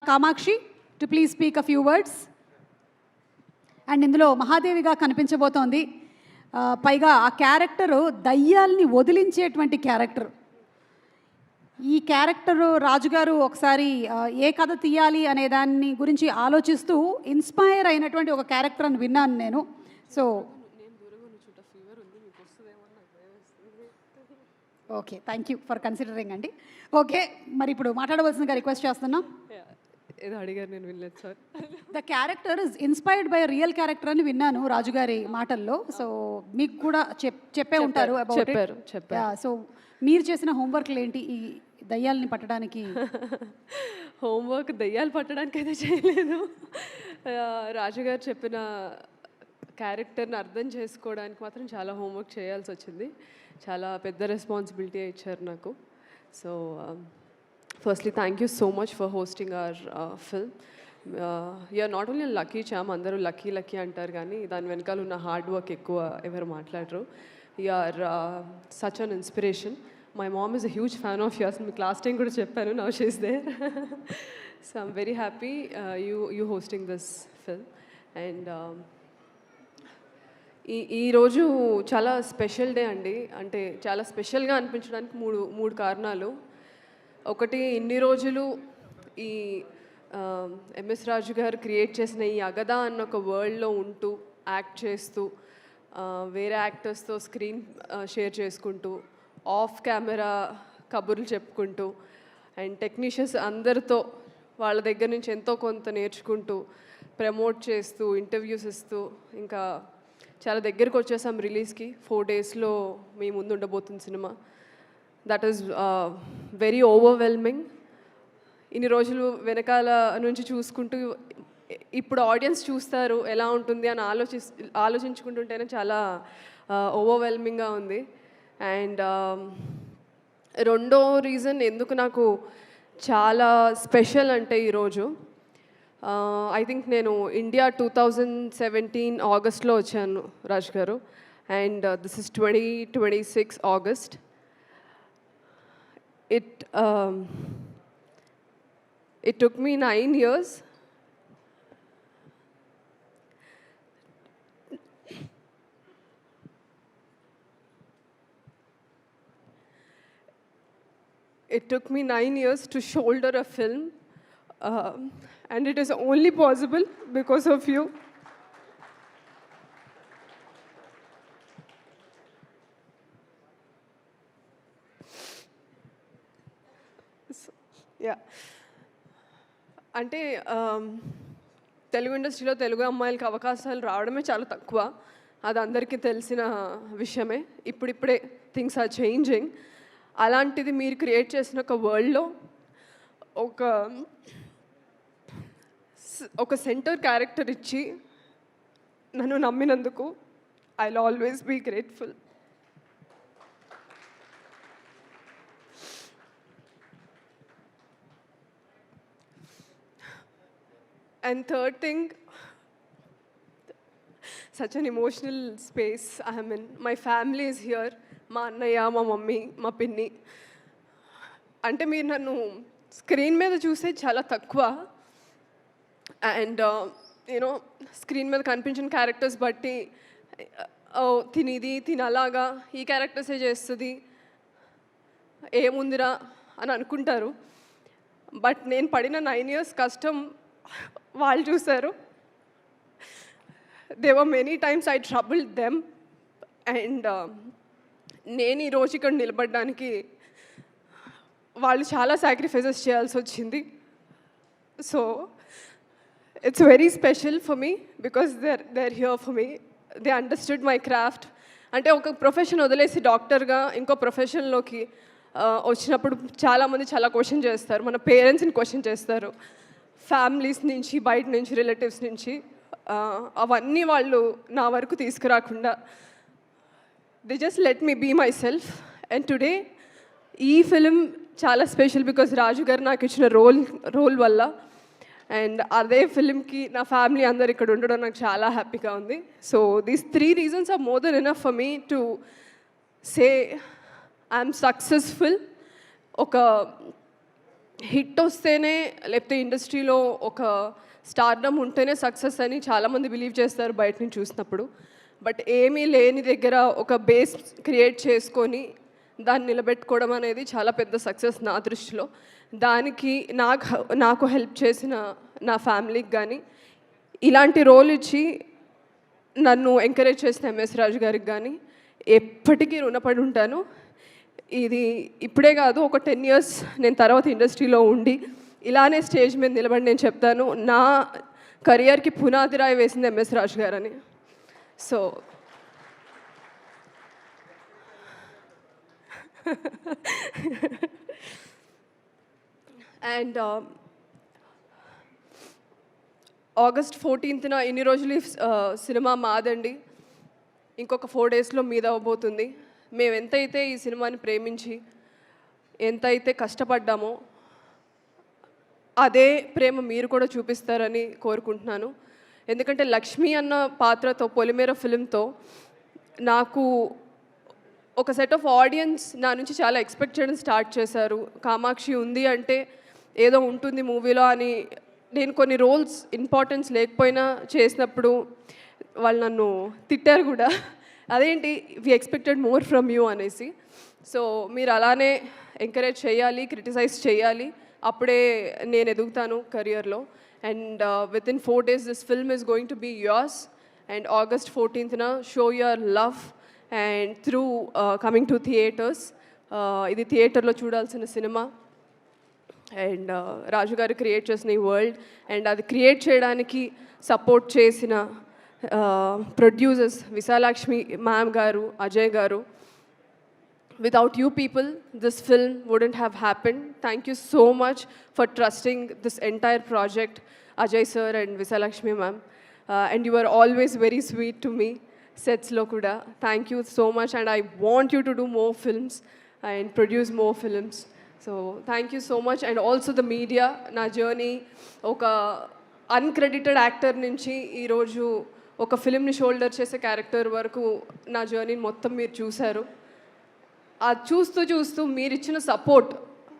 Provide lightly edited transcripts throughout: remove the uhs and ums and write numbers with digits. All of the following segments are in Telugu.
Kamakshi to please speak a few words. And ఇందులో మహాదేవిగా కనిపించబోతోంది. పైగా ఆ క్యారెక్టరు దయ్యాల్ని వదిలించేటువంటి క్యారెక్టర్. ఈ క్యారెక్టరు రాజుగారు ఒకసారి ఏ కథ తీయాలి అనే దాన్ని గురించి ఆలోచిస్తూ ఇన్స్పైర్ అయినటువంటి ఒక క్యారెక్టర్ అని విన్నాను నేను. So okay, thank you for considering అండి. ఓకే, మరి ఇప్పుడు మాట్లాడవలసిందిగా రిక్వెస్ట్ చేస్తున్నాం. ఏదో అడిగారు, నేను వినలేదు sir. The character is inspired by real character అని విన్నాను రాజుగారి మాటల్లో. సో మీకు కూడా చెప్పే ఉంటారు అబౌట్ ఇట్. సో మీరు చేసిన హోంవర్క్లు ఏంటి ఈ దయ్యాలని పట్టడానికి? హోంవర్క్ దయ్యాలు పట్టడానికి అయితే చేయలేదు. రాజుగారు చెప్పిన క్యారెక్టర్ని అర్థం చేసుకోవడానికి మాత్రం చాలా హోంవర్క్ చేయాల్సి వచ్చింది. చాలా పెద్ద రెస్పాన్సిబిలిటీ ఇచ్చారు నాకు. So firstly thank you so much for hosting our film. You're not only lucky charm, అందరూ లక్కీ లక్కీ అంటారు కానీ దాని వెనకాల ఉన్న హార్డ్ వర్క్ ఎక్కువ ఎవరు మాట్లాడరు. You're such an inspiration. My mom is a huge fan of yours. మీకు లాస్ట్ టైం కూడా చెప్పాను, now she is there. So I'm very happy you hosting this film. And ఈరోజు చాలా స్పెషల్ డే అండి. అంటే చాలా స్పెషల్గా అనిపించడానికి మూడు కారణాలు. ఒకటి, ఇన్ని రోజులు ఈ ఎంఎస్ రాజు గారు క్రియేట్ చేసిన ఈ అగదా అన్న ఒక వరల్డ్లో ఉంటూ యాక్ట్ చేస్తూ వేరే యాక్టర్స్తో స్క్రీన్ షేర్ చేసుకుంటూ ఆఫ్ కెమెరా కబుర్లు చెప్పుకుంటూ అండ్ టెక్నీషియన్స్ అందరితో వాళ్ళ దగ్గర నుంచి ఎంతో కొంత నేర్చుకుంటూ ప్రమోట్ చేస్తూ ఇంటర్వ్యూస్ ఇస్తూ ఇంకా చాలా దగ్గరికి వచ్చేసాం రిలీజ్కి. 4 daysలో మీ ముందు ఉండబోతుంది cinema. That is very overwhelming. ఇన్ని రోజులు వెనకాల నుంచి చూసుకుంటూ ఇప్పుడు ఆడియన్స్ చూస్తారు ఎలా ఉంటుంది అని ఆలోచించుకుంటుంటేనే చాలా ఓవర్వెల్మింగ్గా ఉంది. అండ్ రెండో రీజన్ ఎందుకు నాకు చాలా స్పెషల్ అంటే ఈరోజు, ఐ థింక్ నేను ఇండియా 2017 ఆగస్ట్లో వచ్చాను రాజ్ గారు. And this is 2026 August. It took me 9 years. It took me 9 years to shoulder a film, and it is only possible because of you. Yeah. అంటే తెలుగు ఇండస్ట్రీలో తెలుగు అమ్మాయిలకి అవకాశాలు రావడమే చాలా తక్కువ. అది అందరికీ తెలిసిన విషయమే. ఇప్పుడిప్పుడే థింగ్స్ ఆర్ చేంజింగ్. అలాంటిది మీరు క్రియేట్ చేసిన ఒక వరల్డ్లో ఒక సెంటర్ క్యారెక్టర్ ఇచ్చి నన్ను నమ్మినందుకు I will always be grateful. And third thing, such an emotional space I am in. My family is here. మా అన్నయ్య, మా మమ్మీ, మా పిన్ని. అంటే మీరు నన్ను స్క్రీన్ మీద చూసే చాలా తక్కువ. అండ్ యూనో స్క్రీన్ మీద కనిపించిన క్యారెక్టర్స్ బట్టి తిని అలాగా ఈ క్యారెక్టర్సే చేస్తుంది ఏముందిరా అని అనుకుంటారు. బట్ నేను పడిన 9 years కష్టం వాళ్ళు చూశారు. They were many times I troubled them. And నేను ఈరోజు ఇక్కడ నిలబడడానికి వాళ్ళు చాలా సాక్రిఫైసెస్ చేయాల్సి వచ్చింది. So it's very special for me because they are here for me. They understood my craft. అంటే ఒక ప్రొఫెషన్ వదిలేసి డాక్టర్గా ఇంకో ప్రొఫెషన్లోకి వచ్చినప్పుడు చాలామంది చాలా క్వశ్చన్ చేస్తారు. మన పేరెంట్స్ని క్వశ్చన్ చేస్తారు, ఫ్యామిలీస్ నుంచి, బయట నుంచి, రిలేటివ్స్ నుంచి. అవన్నీ వాళ్ళు నా వరకు తీసుకురాకుండా they just let me be myself. And today ఈ ఫిలిం చాలా స్పెషల్ బికాజ్ రాజు గారు నాకు ఇచ్చిన రోల్ వల్ల. అండ్ అదే ఫిలింకి నా ఫ్యామిలీ అందరు ఇక్కడ ఉండడం నాకు చాలా హ్యాపీగా ఉంది. So these 3 reasons are more than enough for me to say I'm successful. ఒక హిట్ వస్తేనే లేకపోతే ఇండస్ట్రీలో ఒక స్టార్డమ్ ఉంటేనే సక్సెస్ అని చాలామంది బిలీవ్ చేస్తారు బయట నుంచి చూసినప్పుడు. బట్ ఏమీ లేని దగ్గర ఒక బేస్ క్రియేట్ చేసుకొని దాన్ని నిలబెట్టుకోవడం అనేది చాలా పెద్ద సక్సెస్ నా దృష్టిలో. దానికి నాకు హెల్ప్ చేసిన నా ఫ్యామిలీకి కానీ, ఇలాంటి రోల్ ఇచ్చి నన్ను ఎంకరేజ్ చేసిన ఎంఎస్ రాజు గారికి కానీ ఎప్పటికీ రుణపడి ఉంటాను. ఇది ఇప్పుడే కాదు, ఒక 10 years నేను తర్వాత ఇండస్ట్రీలో ఉండి ఇలానే స్టేజ్ మీద నిలబడి నేను చెప్తాను, నా కెరియర్కి పునాది రాయి వేసింది ఎంఎస్ రాజు గారని. సో అండ్ August 14th ఇన్ని రోజులు సినిమా మాదండి, ఇంకొక 4 daysలో మీద అవ్వబోతుంది. మేము ఎంతైతే ఈ సినిమాని ప్రేమించి ఎంతైతే కష్టపడ్డామో అదే ప్రేమ మీరు కూడా చూపిస్తారని కోరుకుంటున్నాను. ఎందుకంటే లక్ష్మి అన్న పాత్రతో, పొలిమేర ఫిల్మ్తో నాకు ఒక సెట్ ఆఫ్ ఆడియన్స్ నా నుంచి చాలా ఎక్స్పెక్ట్ చేయడం స్టార్ట్ చేశారు. కామాక్షి ఉంది అంటే ఏదో ఉంటుంది మూవీలో అని. నేను కొన్ని రోల్స్ ఇంపార్టెన్స్ లేకపోయినా చేసినప్పుడు వాళ్ళు నన్ను తిట్టారు కూడా, అదేంటి we expected more from you అనేసి. సో మీరు అలానే ఎంకరేజ్ చేయాలి, క్రిటిసైజ్ చేయాలి, అప్పుడే నేను ఎదుగుతాను కెరియర్లో. And within 4 days this film is going to be yours. And August 14th show your love and through coming to theatres. ఇది థియేటర్లో చూడాల్సిన సినిమా. అండ్ రాజు గారు క్రియేట్ చేసిన ఈ వరల్డ్, అండ్ అది క్రియేట్ చేయడానికి సపోర్ట్ చేసిన ప్రొడ్యూసర్స్ విశాలాక్ష్మి మ్యామ్ గారు, అజయ్ గారు. Without you people, this film wouldn't have happened. Thank you so much for trusting this entire project, Ajay sir and Visalakshmi ma'am. And you are always very sweet to me, sets lo kuda. Thank you so much, and I want you to do more films and produce more films. So thank you so much. And also the media, na journey oka uncredited actor nunchi ee roju oka film ni shoulder chese character varaku na journey mottham meer chusaru. అది చూస్తూ మీరు ఇచ్చిన సపోర్ట్,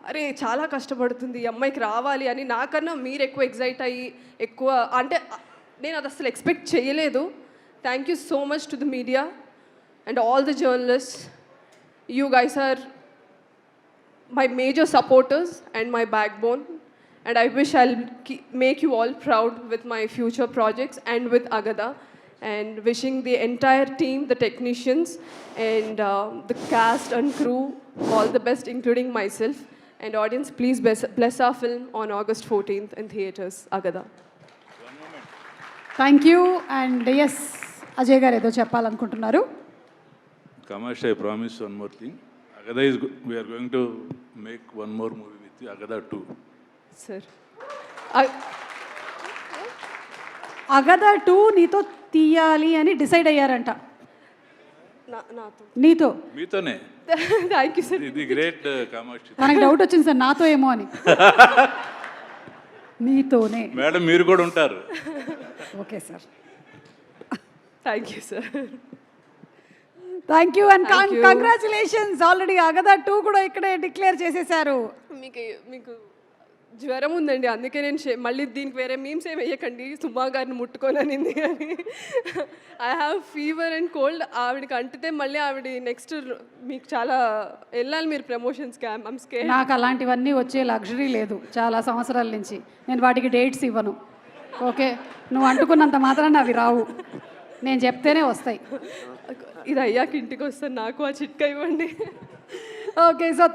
అరే చాలా కష్టపడుతుంది ఈ అమ్మాయికి రావాలి అని నాకన్నా మీరు ఎక్కువ ఎగ్జైట్ అయ్యి ఎక్కువ, అంటే నేను అది అసలు ఎక్స్పెక్ట్ చేయలేదు. Thank you so much to the media and all the journalist. You guys are my major supporters and my backbone. And I wish I'll make you all proud with my future projects and with Agada. And wishing the entire team, the technicians and the cast and crew all the best, including myself. And audience, please bless our film on August 14th in theatres, Agada. Thank you. And yes, Ajay garu ఏదో చెప్పాలనుకుంటున్నారు. Kamash, I promise one more thing. Agada we are going to make one more movie with you, Agada 2. Sir. అగదా 2 నీతో తీయాలి అని డిసైడ్ అయ్యారంట. నాతో నీతో? మీతోనే. Thank you sir. ఇది గ్రేట్ కామాక్షి. మనకు డౌట్ వచ్చింది సార్, నాతో ఏమో అని. నీతోనే మేడం, మీరు కూడా ఉంటారు. Okay sir, thank you sir. Thank you and congratulations. Already అగదా 2 కూడా ఇక్కడే డిక్లేర్ చేసేసారు. మీకు జ్వరం ఉందండి, అందుకే నేను మళ్ళీ దీనికి వేరే మీమ్స్ ఏమి వేయకండి, సుమా గారిని ముట్టుకోననింది అని. I have fever and cold. ఆవిడకి అంటితే మళ్ళీ ఆవిడ నెక్స్ట్ మీకు చాలా వెళ్ళాలి మీరు ప్రమోషన్స్కి. I'm scared. నాకు అలాంటివన్నీ వచ్చే లగ్జరీ లేదు చాలా సంవత్సరాల నుంచి. నేను వాటికి డేట్స్ ఇవ్వను. ఓకే, నువ్వు అంటుకున్నంత మాత్రాన అవి రావు, నేను చెప్తేనే వస్తాయి. ఇది అయ్యాక ఇంటికి వస్తాను, నాకు ఆ చిట్కా ఇవ్వండి. Okay, so